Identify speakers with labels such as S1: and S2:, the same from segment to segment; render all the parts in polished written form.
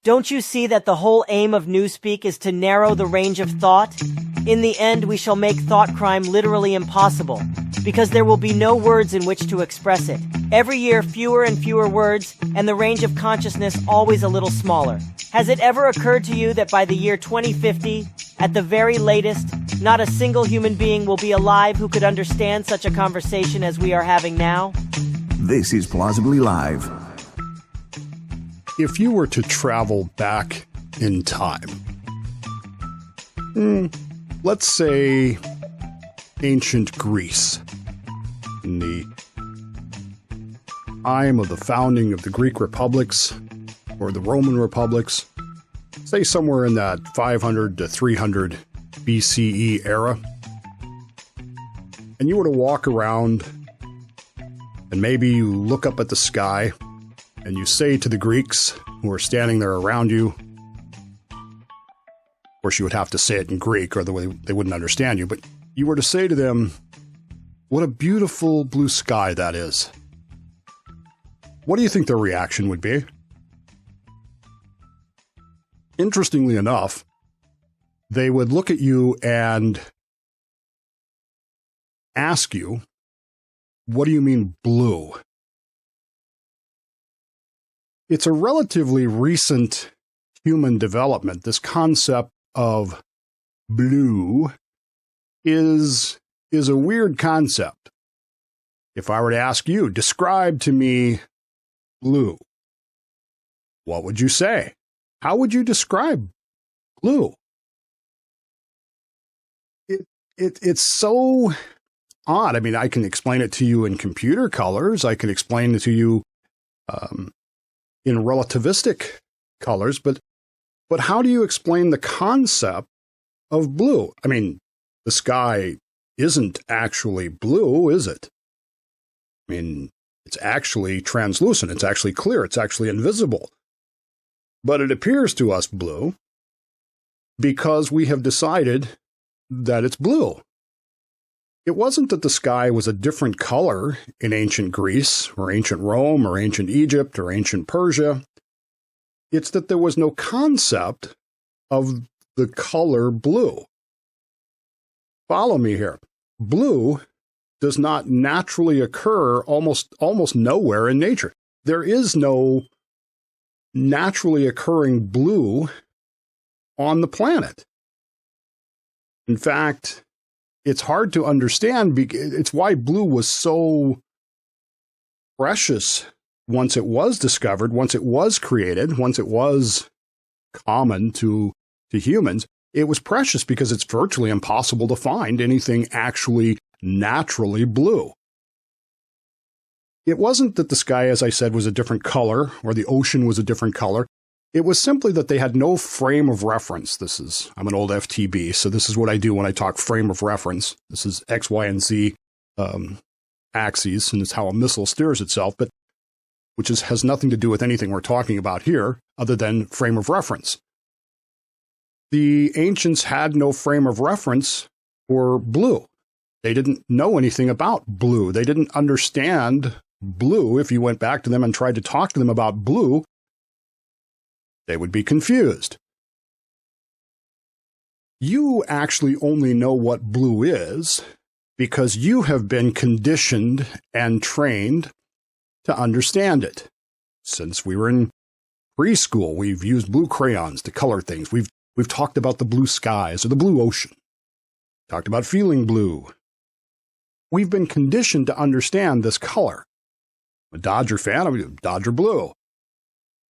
S1: Don't you see that the whole aim of Newspeak is to narrow the range of thought? In the end, we shall make thought crime literally impossible, because there will be no words in which to express it. Every year, fewer and fewer words, and the range of consciousness always a little smaller. Has it ever occurred to you that by the year 2050, at the very latest, not a single human being will be alive who could understand such a conversation as we are having now?
S2: This is Plausibly Live.
S3: If you were to travel back in time, let's say ancient Greece, in the time of the founding of the Greek republics or the Roman republics, say somewhere in that 500 to 300 BCE era, and you were to walk around and maybe you look up at the sky and you say to the Greeks who are standing there around you, of course you would have to say it in Greek or they wouldn't understand you, but you were to say to them, "What a beautiful blue sky that is." What do you think their reaction would be? Interestingly enough, they would look at you and ask you, "What do you mean blue?" It's a relatively recent human development. This concept of blue is a weird concept. If I were to ask you, describe to me blue, what would you say? How would you describe blue? It's so odd. I mean, I can explain it to you in computer colors. I can explain it to you in relativistic colors, but how do you explain the concept of blue? I mean, the sky isn't actually blue, is it? I mean, it's actually translucent, it's actually clear, it's actually invisible. But it appears to us blue because we have decided that it's blue. It wasn't that the sky was a different color in ancient Greece or ancient Rome or ancient Egypt or ancient Persia. It's that there was no concept of the color blue. Follow me here. Blue does not naturally occur almost nowhere in nature. There is no naturally occurring blue on the planet. In fact, it's hard to understand. It's why blue was so precious once it was discovered, once it was created, once it was common to humans. It was precious because it's virtually impossible to find anything actually naturally blue. It wasn't that the sky, as I said, was a different color or the ocean was a different color. It was simply that they had no frame of reference. I'm an old FTB, so this is what I do when I talk frame of reference. This is X, Y, and Z axes, and it's how a missile steers itself, but which has nothing to do with anything we're talking about here other than frame of reference. The ancients had no frame of reference for blue. They didn't know anything about blue. They didn't understand blue. If you went back to them and tried to talk to them about blue, they would be confused. You actually only know what blue is because you have been conditioned and trained to understand it. Since we were in preschool, we've used blue crayons to color things. We've talked about the blue skies or the blue ocean. Talked about feeling blue. We've been conditioned to understand this color. I'm a Dodger fan, I'm Dodger blue.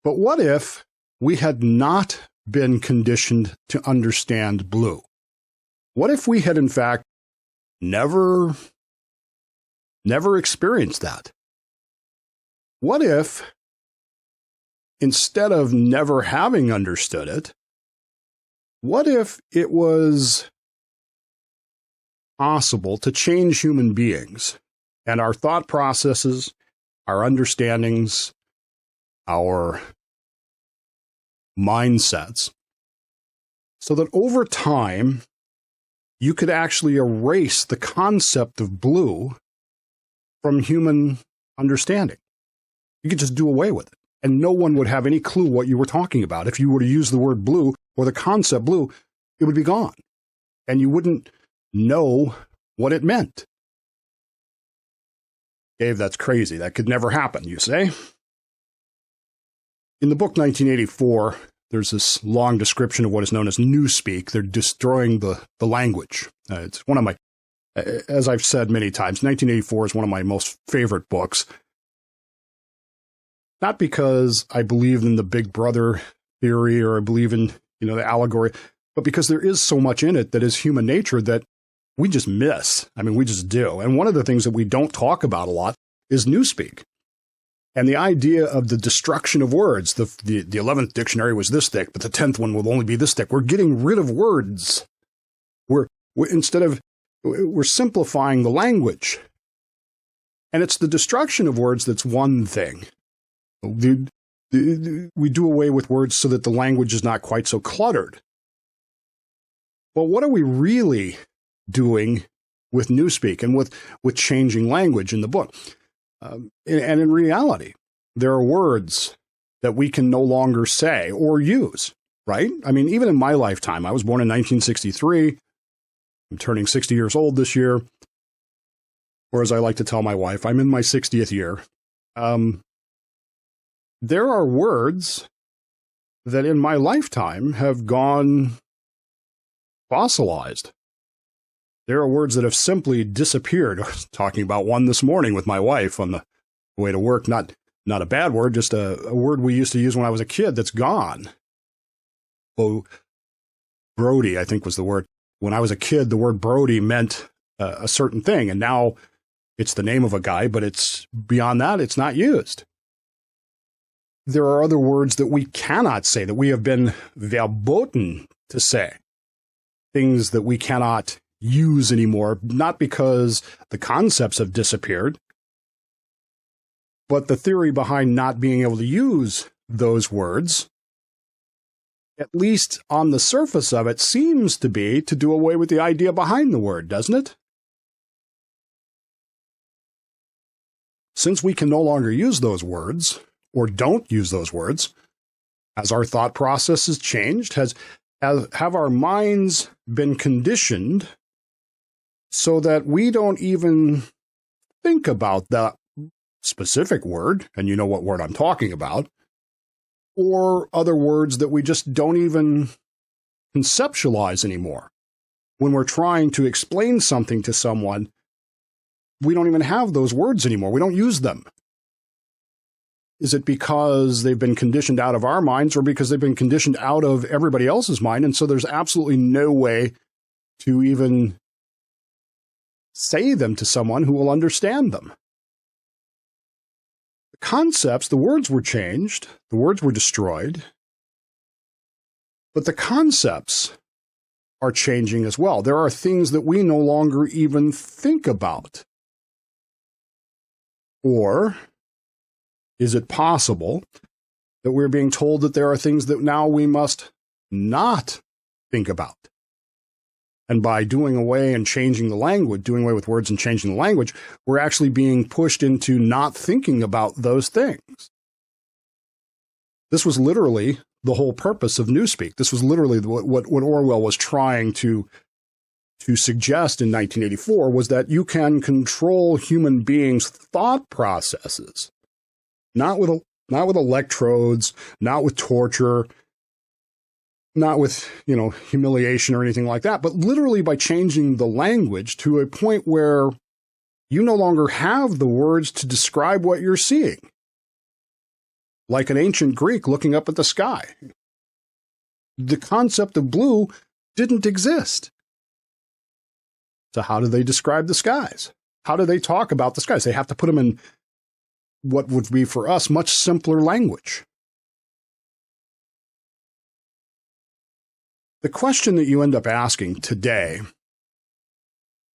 S3: But what if we had not been conditioned to understand blue? What if we had, in fact, never experienced that? What if, instead of never having understood it, what if it was possible to change human beings and our thought processes, our understandings, our mindsets, so that over time, you could actually erase the concept of blue from human understanding. You could just do away with it. and no one would have any clue what you were talking about. If you were to use the word blue or the concept blue, it would be gone, and you wouldn't know what it meant. Dave, that's crazy. That could never happen, you say? In the book 1984, there's this long description of what is known as newspeak. They're destroying the language. It's one of my, as I've said many times, 1984 is one of my most favorite books. Not because I believe in the Big Brother theory or I believe in, the allegory, but because there is so much in it that is human nature that we just miss. I mean, we just do. And one of the things that we don't talk about a lot is newspeak. And the idea of the destruction of words. The 11th dictionary was this thick, but the 10th one will only be this thick. We're getting rid of words. We're simplifying the language. And it's the destruction of words that's one thing. We do away with words so that the language is not quite so cluttered. But what are we really doing with newspeak and with changing language in the book? And in reality, there are words that we can no longer say or use, right? I mean, even in my lifetime, I was born in 1963. I'm turning 60 years old this year. Or as I like to tell my wife, I'm in my 60th year. There are words that in my lifetime have gone fossilized. There are words that have simply disappeared. I was talking about one this morning with my wife on the way to work. Not a bad word, just a word we used to use when I was a kid that's gone. Oh, Brody, I think was the word. When I was a kid, the word Brody meant a certain thing, and now it's the name of a guy, but it's beyond that, it's not used. There are other words that we cannot say, that we have been verboten to say. Things that we cannot use anymore, not because the concepts have disappeared, but the theory behind not being able to use those words, at least on the surface of it, seems to be to do away with the idea behind the word, doesn't it? Since we can no longer use those words, or don't use those words, has our thought process has changed? Have our minds been conditioned so that we don't even think about that specific word, and you know what word I'm talking about, or other words that we just don't even conceptualize anymore? When we're trying to explain something to someone, we don't even have those words anymore. We don't use them. Is it because they've been conditioned out of our minds or because they've been conditioned out of everybody else's mind? And so there's absolutely no way to even say them to someone who will understand them. The concepts, the words were changed, the words were destroyed, but the concepts are changing as well. There are things that we no longer even think about. Or is it possible that we're being told that there are things that now we must not think about? And by doing away and changing the language, doing away with words and changing the language, we're actually being pushed into not thinking about those things. This was literally the whole purpose of newspeak. This was literally what Orwell was trying to suggest in 1984, was that you can control human beings' thought processes. Not with electrodes, not with torture, not with, humiliation or anything like that, but literally by changing the language to a point where you no longer have the words to describe what you're seeing. Like an ancient Greek looking up at the sky. The concept of blue didn't exist. So how do they describe the skies? How do they talk about the skies? They have to put them in what would be for us much simpler language. The question that you end up asking today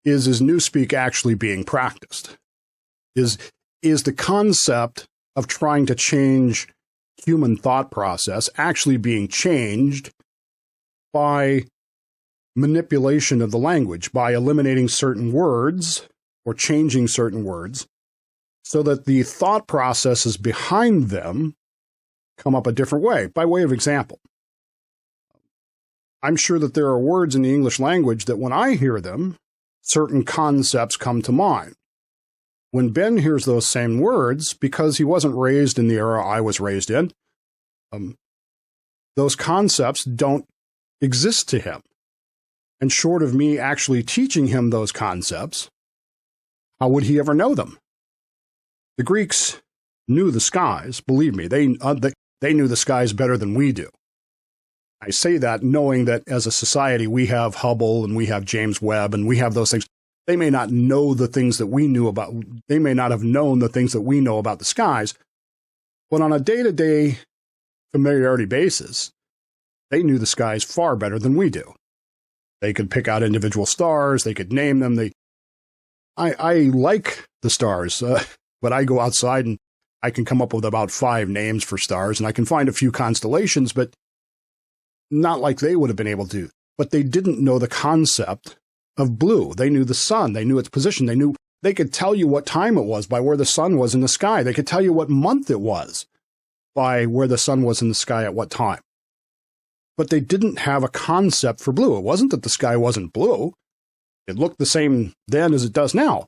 S3: is newspeak actually being practiced? Is the concept of trying to change human thought process actually being changed by manipulation of the language, by eliminating certain words or changing certain words, so that the thought processes behind them come up a different way. By way of example, I'm sure that there are words in the English language that when I hear them, certain concepts come to mind. When Ben hears those same words, because he wasn't raised in the era I was raised in, those concepts don't exist to him. And short of me actually teaching him those concepts, how would he ever know them? The Greeks knew the skies, believe me, they knew the skies better than we do. I say that knowing that as a society we have Hubble and we have James Webb and we have those things. They may not know the things that we knew about, they may not have known the things that we know about the skies, but on a day-to-day familiarity basis, they knew the skies far better than we do. They could pick out individual stars, they could name them. I like the stars, but I go outside and I can come up with about 5 names for stars, and I can find a few constellations, but not like they would have been able to. But they didn't know the concept of blue. They knew the sun, they knew its position, they could tell you what time it was by where the sun was in the sky. They could tell you what month it was by where the sun was in the sky at what time. But they didn't have a concept for blue. It wasn't that the sky wasn't blue. It looked the same then as it does now,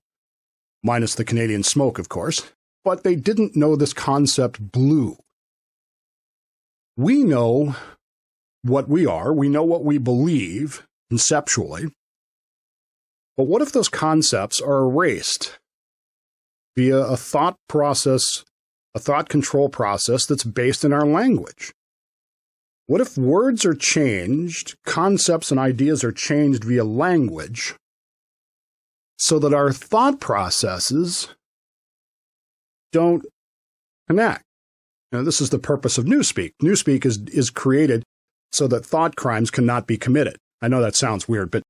S3: minus the Canadian smoke, of course. But they didn't know this concept blue. We know what we are. We know what we believe conceptually. But what if those concepts are erased via a thought process, a thought control process that's based in our language? What if words are changed, concepts and ideas are changed via language, so that our thought processes don't connect? Now, this is the purpose of Newspeak. Newspeak is created so that thought crimes cannot be committed. I know that sounds weird, but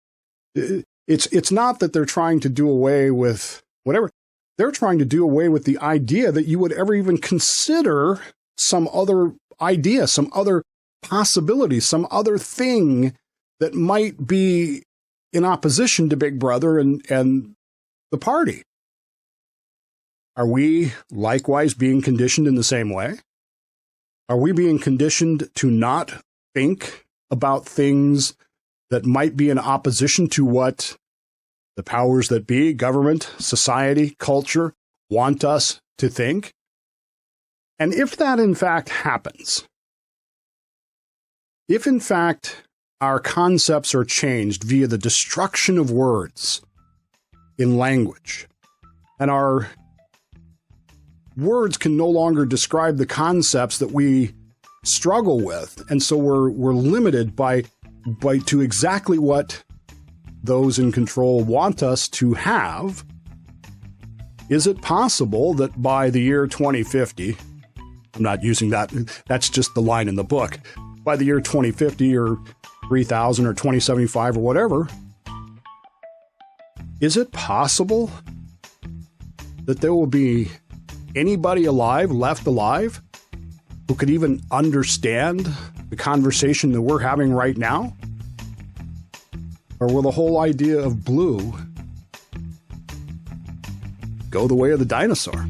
S3: it's not that they're trying to do away with whatever. They're trying to do away with the idea that you would ever even consider some other idea, some other possibility, some other thing that might be in opposition to Big Brother and the party. Are we likewise being conditioned in the same way? Are we being conditioned to not think about things that might be in opposition to what the powers that be, government, society, culture, want us to think? And if that in fact happens, if in fact our concepts are changed via the destruction of words in language, and our words can no longer describe the concepts that we struggle with, and so we're limited by to exactly what those in control want us to have, is it possible that by the year 2050, I'm not using that, that's just the line in the book, by the year 2050 or 3000 or 2075 or whatever, is it possible that there will be anybody alive, left alive, who could even understand the conversation that we're having right now? Or will the whole idea of blue go the way of the dinosaur?